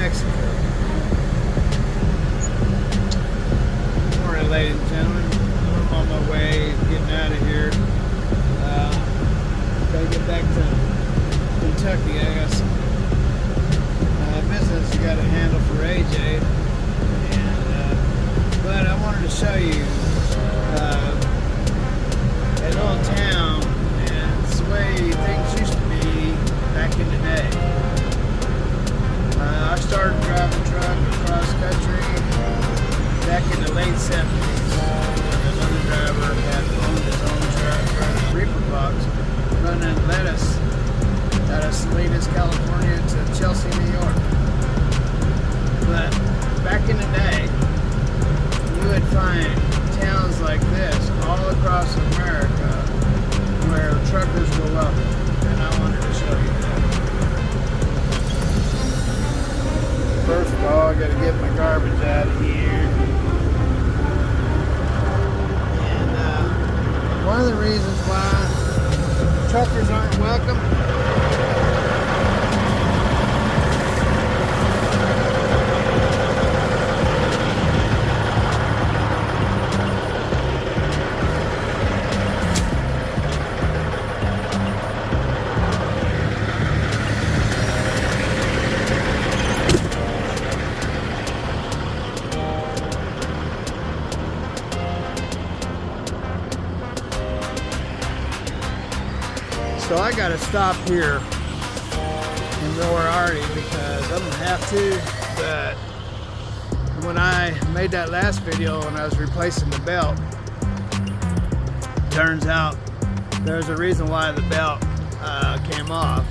Mexico. Good morning, ladies and gentlemen. I'm on my way, getting out of here. Gotta get back to Kentucky. I got some business I got to handle for AJ. But I wanted to show you an old town, and it's the way things used to be back in the day. I started driving truck across country back in the late 70s. When another driver had owned his own truck, running reefer box, running lettuce out of Salinas, California to Chelsea, New York. But back in the day, you would find towns like this all across America where truckers were welcome, and I wanted to show you that. First of all, I got to get my garbage out of here. And one of the reasons why truckers aren't welcome, so I got to stop here in Moriarty because I'm going to have to, but when I made that last video when I was replacing the belt, turns out there's a reason why the belt came off,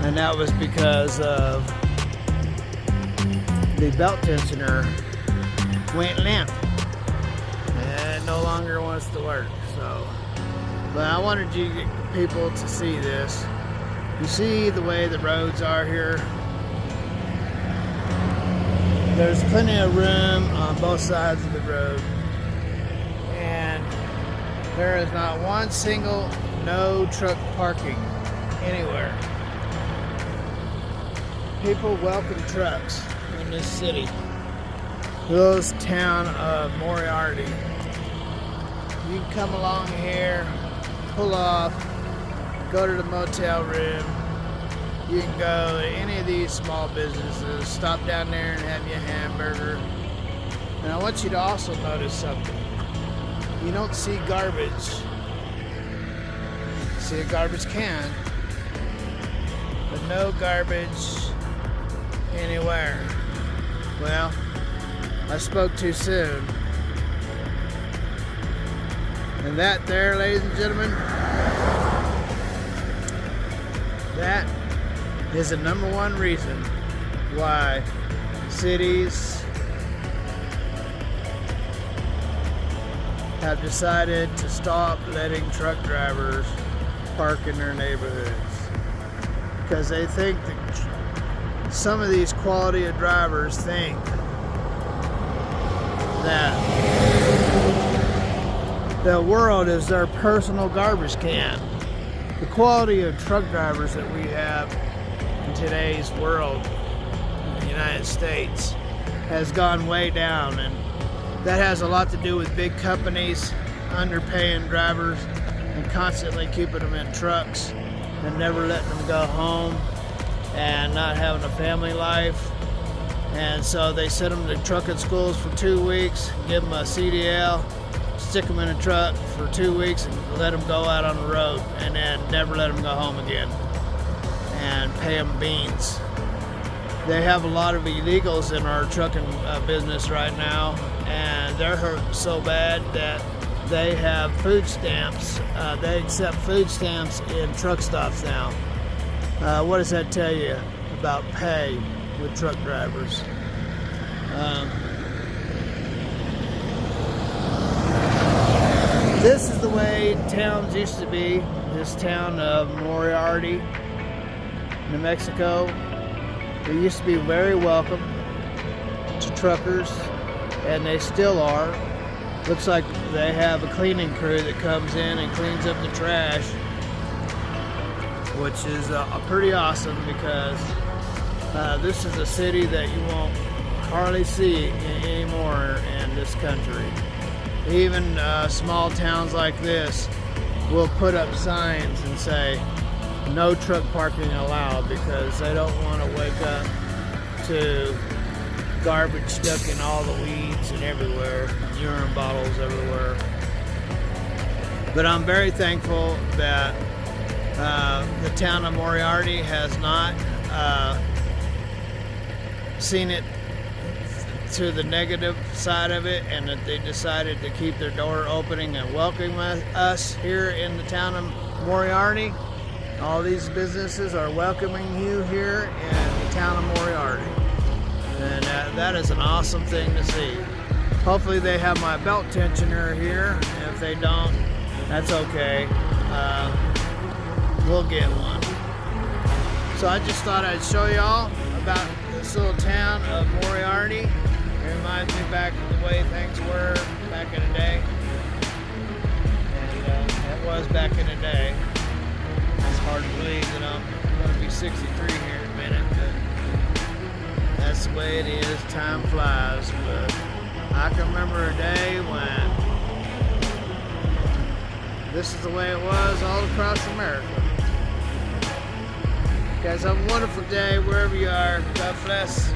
and that was because of the belt tensioner went limp and it no longer wants to work. So, but I wanted you people to see this. You see the way the roads are here. There's plenty of room on both sides of the road, and there is not one single no truck parking anywhere. People welcome trucks in this city, this town of Moriarty. You can come along here, pull off, go to the motel room. You can go to any of these small businesses, stop down there and have you a hamburger. And I want you to also notice something. You don't see garbage. You see a garbage can, but no garbage anywhere. Well, I spoke too soon. And that there, ladies and gentlemen, that is the number one reason why cities have decided to stop letting truck drivers park in their neighborhoods. Because they think that some of these quality of drivers think that the world is their personal garbage can. The quality of truck drivers that we have in today's world, in the United States, has gone way down, and that has a lot to do with big companies underpaying drivers and constantly keeping them in trucks and never letting them go home and not having a family life. And so they send them to trucking schools for 2 weeks, give them a CDL, stick them in a truck for 2 weeks and let them go out on the road, and then never let them go home again and pay them beans. They have a lot of illegals in our trucking business right now, and they're hurt so bad that they have food stamps. They accept food stamps in truck stops now. What does that tell you about pay with truck drivers? This is the way towns used to be. This town of Moriarty, New Mexico. They used to be very welcome to truckers, and they still are. Looks like they have a cleaning crew that comes in and cleans up the trash, which is pretty awesome, because This is a city that you won't hardly see anymore in this country. Even small towns like this will put up signs and say no truck parking allowed, because they don't want to wake up to garbage stuck in all the weeds and everywhere, urine bottles everywhere. But I'm very thankful that the town of Moriarty has not seen it to the negative side of it, and that they decided to keep their door opening and welcoming us here in the town of Moriarty. All these businesses are welcoming you here in the town of Moriarty, and that is an awesome thing to see. Hopefully they have my belt tensioner here. If they don't, that's okay. We'll get one. So I just thought I'd show y'all about this little town of Moriarty. It reminds me back of the way things were back in the day. And it was back in the day. It's hard to believe that I'm going to be 63 here in a minute, but that's the way it is. Time flies. But I can remember a day when this is the way it was all across America. Guys, have a wonderful day wherever you are. God bless.